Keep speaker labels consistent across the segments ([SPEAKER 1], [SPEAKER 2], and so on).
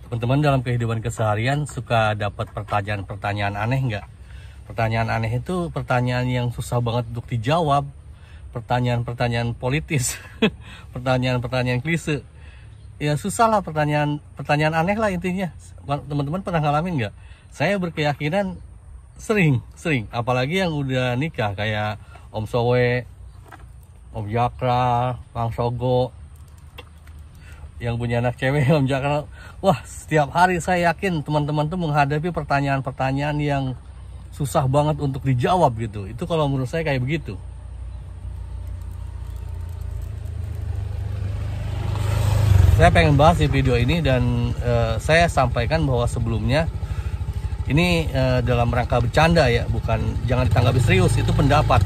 [SPEAKER 1] Teman-teman dalam kehidupan keseharian suka dapat pertanyaan-pertanyaan aneh nggak? Pertanyaan aneh itu pertanyaan yang susah banget untuk dijawab. Pertanyaan-pertanyaan politis, pertanyaan-pertanyaan klise. Ya susah lah, pertanyaan aneh lah intinya. Teman-teman pernah ngalamin nggak? Saya berkeyakinan sering. Apalagi yang udah nikah kayak Om Sowe, Om Jakra, Bang Sogo, yang punya anak cewek, Om Jakra. Wah, setiap hari saya yakin teman-teman tuh menghadapi pertanyaan-pertanyaan yang susah banget untuk dijawab gitu. Itu kalau menurut saya kayak begitu. Saya pengen bahas di video ini dan saya sampaikan bahwa sebelumnya ini dalam rangka bercanda ya, bukan, jangan ditanggapi serius. Itu pendapat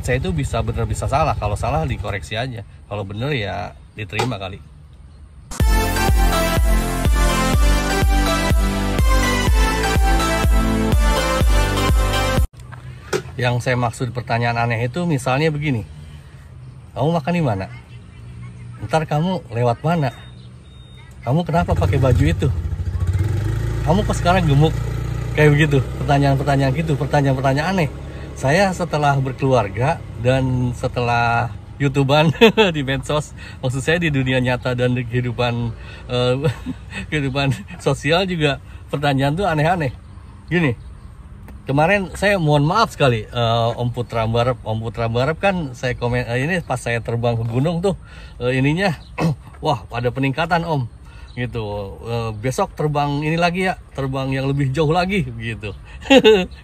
[SPEAKER 1] saya itu bisa benar bisa salah. Kalau salah dikoreksi aja, kalau benar ya diterima kali. Yang saya maksud pertanyaan aneh itu misalnya begini, kamu makan di mana? Ntar kamu lewat mana? Kamu kenapa pakai baju itu? Kamu kok sekarang gemuk? Kayak begitu, pertanyaan-pertanyaan gitu, pertanyaan-pertanyaan aneh. Saya setelah berkeluarga dan setelah YouTuber di medsos, maksud saya di dunia nyata dan di kehidupan kehidupan sosial juga pertanyaan tuh aneh-aneh. Gini, kemarin saya mohon maaf sekali, Om Putra Barep kan saya komen ini pas saya terbang ke gunung tuh ininya wah ada peningkatan Om gitu, besok terbang ini lagi ya, terbang yang lebih jauh lagi gitu.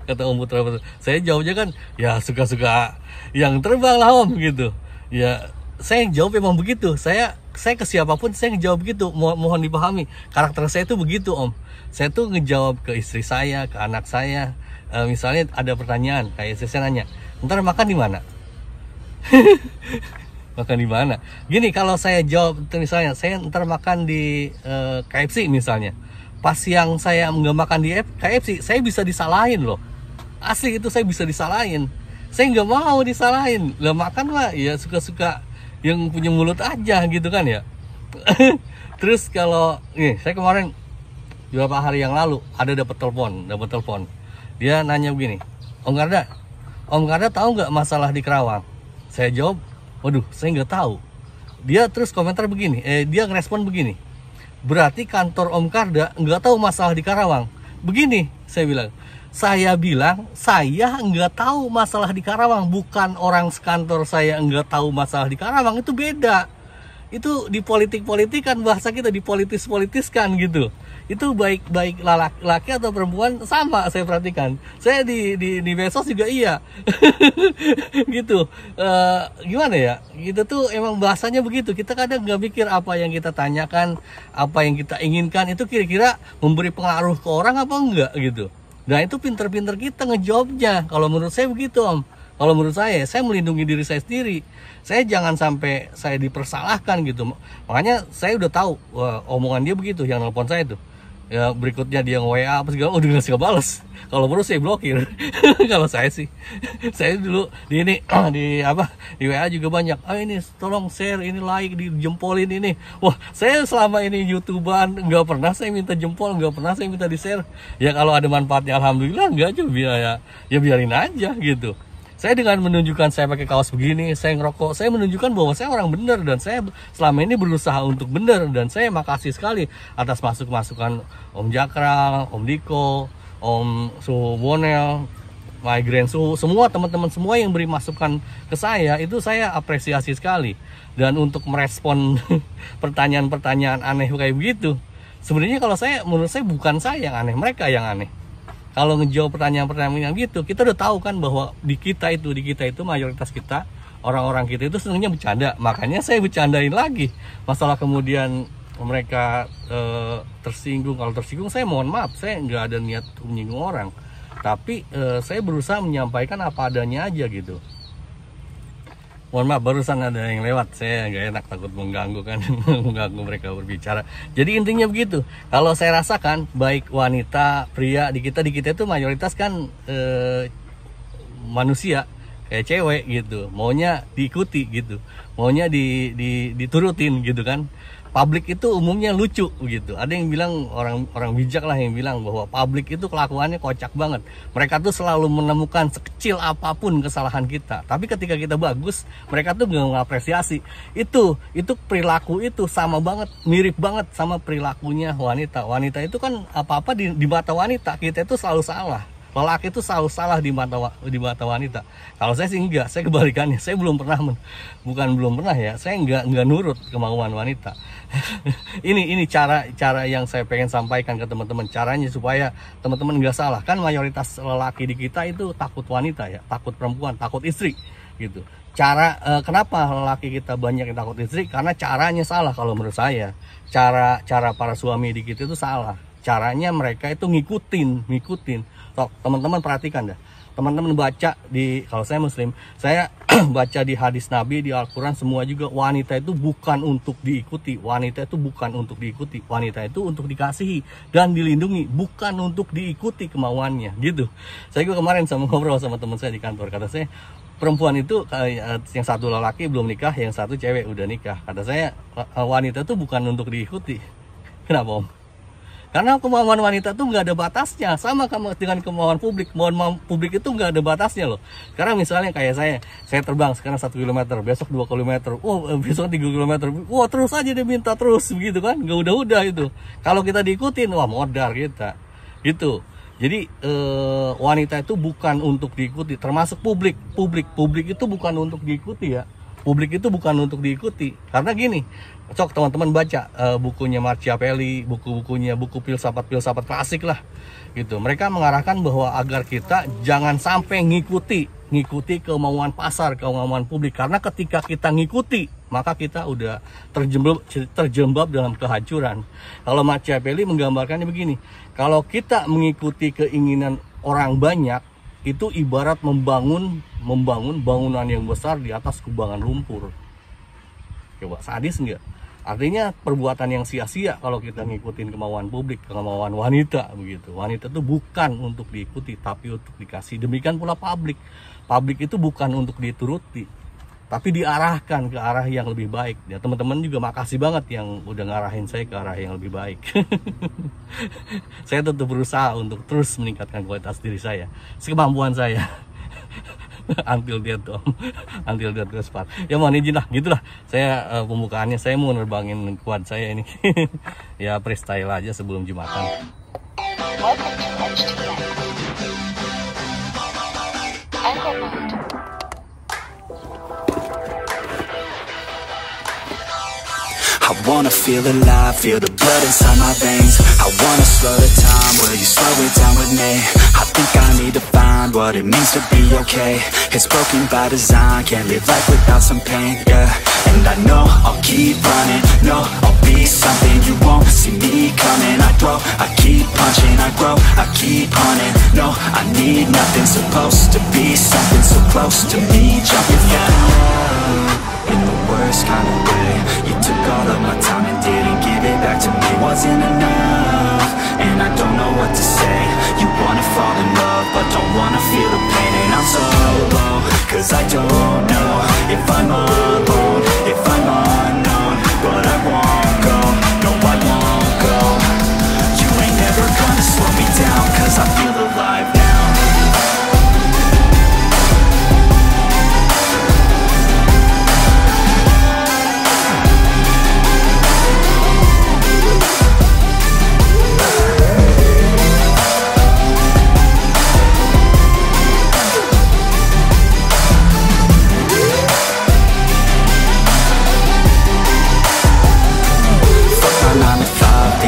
[SPEAKER 1] Kata Om Putra Barep. Saya jawabnya kan ya suka-suka yang terbang lah Om gitu. Ya saya jawab memang begitu, saya ke siapapun saya ngejawab begitu. Mohon dipahami, karakter saya itu begitu Om. Saya tuh ngejawab ke istri saya, ke anak saya. Misalnya ada pertanyaan kayak saya nanya, ntar makan di mana? Makan di mana? Gini, kalau saya jawab misalnya saya ntar makan di KFC misalnya, pas yang saya nggak makan di KFC, saya bisa disalahin loh. Asli itu saya bisa disalahin. Saya nggak mau disalahin. Lah makan lah ya suka-suka yang punya mulut aja gitu kan ya. Terus kalau nih, saya kemarin beberapa hari yang lalu ada dapat telepon. Dia nanya begini, Om Karda tahu nggak masalah di Karawang? Saya jawab, waduh, saya nggak tahu. Dia terus komentar begini, dia ngerespon begini, berarti kantor Om Karda nggak tahu masalah di Karawang. Begini, saya bilang, saya nggak tahu masalah di Karawang, bukan orang sekantor saya nggak tahu masalah di Karawang, itu beda. Itu dipolitik-politikan, bahasa kita dipolitis-politiskan gitu. Itu baik laki atau perempuan sama saya perhatikan. Saya di medsos juga iya. Gitu. Gimana ya? Gitu tuh emang bahasanya begitu. Kita kadang nggak mikir apa yang kita tanyakan, apa yang kita inginkan itu kira-kira memberi pengaruh ke orang apa enggak gitu. Nah itu pinter-pinter kita ngejawabnya. Kalau menurut saya begitu Om. Kalau menurut saya melindungi diri saya sendiri. Saya jangan sampai saya dipersalahkan gitu. Makanya saya udah tahu omongan dia begitu, yang nelpon saya tuh. Ya berikutnya dia nge-WA apa segala, udah nggak balas. Kalau perlu saya blokir. Kalau saya sih, saya dulu di ini di WA juga banyak. Ini tolong share, ini like, dijempolin ini. Wah, saya selama ini YouTuber nggak pernah saya minta jempol, nggak pernah saya minta di share. Ya kalau ada manfaatnya alhamdulillah, nggak juga ya biarin aja gitu. Saya dengan menunjukkan saya pakai kaos begini, saya ngerokok, saya menunjukkan bahwa saya orang benar dan saya selama ini berusaha untuk benar, dan saya makasih sekali atas masukan Om Jakra, Om Diko, Om Sumonel, Migraine Suhu, semua teman-teman semua yang beri masukan ke saya, itu saya apresiasi sekali. Dan untuk merespon pertanyaan-pertanyaan aneh kayak begitu, sebenarnya kalau menurut saya bukan saya yang aneh, mereka yang aneh. Kalau ngejawab pertanyaan-pertanyaan yang gitu, kita udah tahu kan bahwa di kita itu mayoritas kita, orang-orang kita itu senangnya bercanda. Makanya saya bercandain lagi. Masalah kemudian mereka tersinggung. Kalau tersinggung saya mohon maaf, saya nggak ada niat menyinggung orang. Tapi saya berusaha menyampaikan apa adanya aja gitu. Mohon maaf, barusan ada yang lewat, saya nggak enak, takut mengganggu kan, mengganggu mereka berbicara. Jadi intinya begitu. Kalau saya rasakan baik wanita, pria di kita itu mayoritas kan manusia kayak cewek gitu, maunya diikuti gitu, maunya diturutin gitu kan. Publik itu umumnya lucu gitu. Ada yang bilang, orang bijak lah yang bilang bahwa publik itu kelakuannya kocak banget. Mereka tuh selalu menemukan sekecil apapun kesalahan kita. Tapi ketika kita bagus, mereka tuh nggak mengapresiasi. Itu perilaku itu sama banget, mirip banget sama perilakunya wanita. Wanita itu kan apa-apa di mata wanita, kita itu selalu salah. Lelaki itu selalu salah di mata wanita. Kalau saya sih enggak, saya kebalikannya. Saya belum pernah ya. Saya enggak nurut kemauan wanita. ini cara yang saya pengen sampaikan ke teman-teman. Caranya supaya teman-teman enggak salah. Kan mayoritas lelaki di kita itu takut wanita ya, takut perempuan, takut istri gitu. Kenapa lelaki kita banyak yang takut istri? Karena caranya salah kalau menurut saya. Cara para suami di kita itu salah. Caranya mereka itu ngikutin. Teman-teman perhatikan dah. Teman-teman baca kalau saya muslim, saya baca di hadis Nabi, di Al-Quran, semua juga wanita itu bukan untuk diikuti. Wanita itu bukan untuk diikuti. Wanita itu untuk dikasihi dan dilindungi, bukan untuk diikuti kemauannya gitu. Saya juga kemarin ngobrol sama teman saya di kantor, kata saya, perempuan itu yang satu lelaki belum nikah, yang satu cewek udah nikah. Kata saya, wanita itu bukan untuk diikuti. Kenapa, Om? Karena kemauan wanita tuh nggak ada batasnya, sama dengan kemauan publik. Kemauan publik itu nggak ada batasnya loh. Karena misalnya kayak saya terbang sekarang 1 km, besok 2 km, besok 3 km, terus aja dia minta terus begitu kan, nggak udah itu. Kalau kita diikutin, modar kita, gitu. Jadi wanita itu bukan untuk diikuti, termasuk publik itu bukan untuk diikuti ya. Publik itu bukan untuk diikuti. Karena gini, teman-teman baca bukunya Machiavelli, buku filsafat klasik lah gitu. Mereka mengarahkan bahwa agar kita jangan sampai ngikuti kemauan pasar, kemauan publik. Karena ketika kita ngikuti, maka kita udah terjebak dalam kehancuran. Kalau Machiavelli menggambarkannya begini, kalau kita mengikuti keinginan orang banyak, itu ibarat membangun bangunan yang besar di atas kubangan lumpur. Coba sadis enggak? Artinya perbuatan yang sia-sia kalau kita ngikutin kemauan publik, kemauan wanita begitu. Wanita itu bukan untuk diikuti, tapi untuk dikasih. Demikian pula publik. Publik itu bukan untuk dituruti, tapi diarahkan ke arah yang lebih baik. Ya, teman-teman juga makasih banget yang udah ngarahin saya ke arah yang lebih baik. Saya tetap berusaha untuk terus meningkatkan kualitas diri saya, sekemampuan saya. Until death goes part. Ya mohon izin lah, gitulah. Saya pembukaannya saya mau nerbangin kuat saya ini. Ya freestyle aja sebelum Jumatan.
[SPEAKER 2] I wanna feel alive, feel the blood inside my veins. I wanna slow the time, will you slow it down with me? I think I need to find what it means to be okay. It's broken by design, can't live life without some pain, yeah. And I know I'll keep running, no, I'll be something you won't see me coming. I grow, I keep punching, I grow, I keep hunting. No, I need nothing, supposed to be something so close to me. Jumping from in the worst kind of way. You took all of my time and didn't give it back to me. Wasn't enough, and I don't know what to say. You wanna fall in love, but don't wanna feel the pain. And I'm so low, cause I don't know if I'm alone, if I'm unknown. But I won't go, no I won't go. You ain't never gonna slow me down, cause I feel alive now.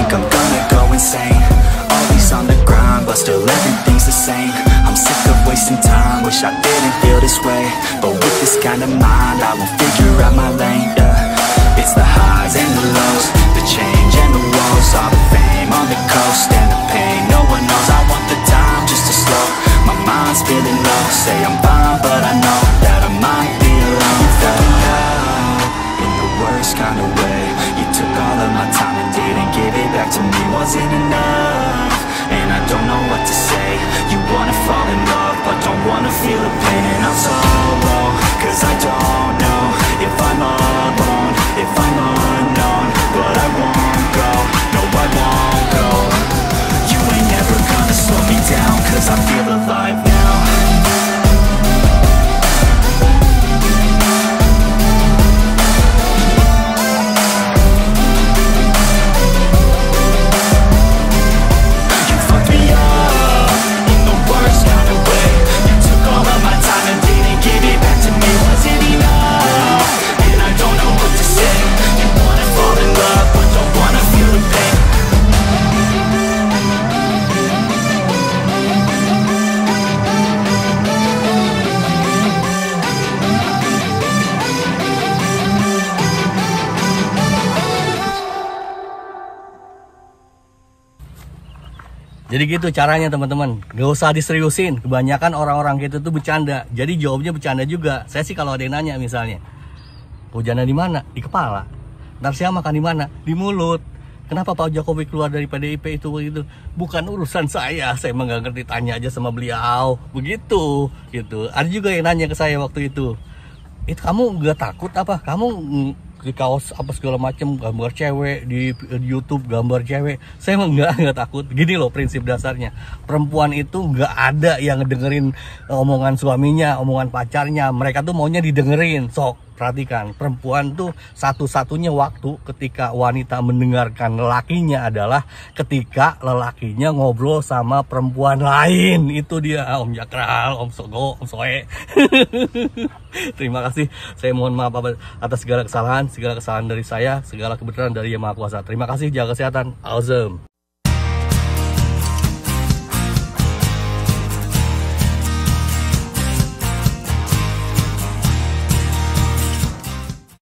[SPEAKER 2] I'm gonna go insane. Always on the grind, but still everything's the same. I'm sick of wasting time, wish I didn't feel this way. But with this kind of mind, I will figure out my lane, yeah. It's the highs and the lows, the change and the woes. All the fame on the coast and the pain no one knows. I want the time just to slow my mind's feeling low. Say I'm fine, but I know that I might be alone. You fell in love in the worst kind of way. You took all of my time and didn't give it back to me. Wasn't enough, and I don't know what to say. You wanna fall in love, but don't wanna feel the pain and I'm solo, cause I don't know if I'm alone, if I'm unknown, but I won't go, no I won't go. You ain't never gonna slow me down, cause I feel alive now.
[SPEAKER 1] Jadi gitu caranya teman-teman, gak usah diseriusin. Kebanyakan orang-orang gitu tuh bercanda, jadi jawabnya bercanda juga. Saya sih kalau ada yang nanya misalnya, hujannya di mana? Di kepala. Ntar siang makan di mana? Di mulut. Kenapa Pak Jokowi keluar dari PDIP itu begitu? Bukan urusan saya emang gak ngerti, tanya aja sama beliau. Begitu, gitu. Ada juga yang nanya ke saya waktu itu kamu gak takut apa? Kamu di kaos apa segala macam, gambar cewek di YouTube, gambar cewek. Saya emang nggak takut. Gini loh prinsip dasarnya, perempuan itu nggak ada yang dengerin omongan suaminya, omongan pacarnya. Mereka tuh maunya didengerin. Sok perhatikan, perempuan tuh satu-satunya waktu ketika wanita mendengarkan lelakinya adalah ketika lelakinya ngobrol sama perempuan lain. Itu dia Om Jakral, Om Sogo, Om Soe. Terima kasih. Saya mohon maaf atas segala kesalahan dari saya, segala kebenaran dari Yang Maha Kuasa. Terima kasih, jaga kesehatan. Awesome.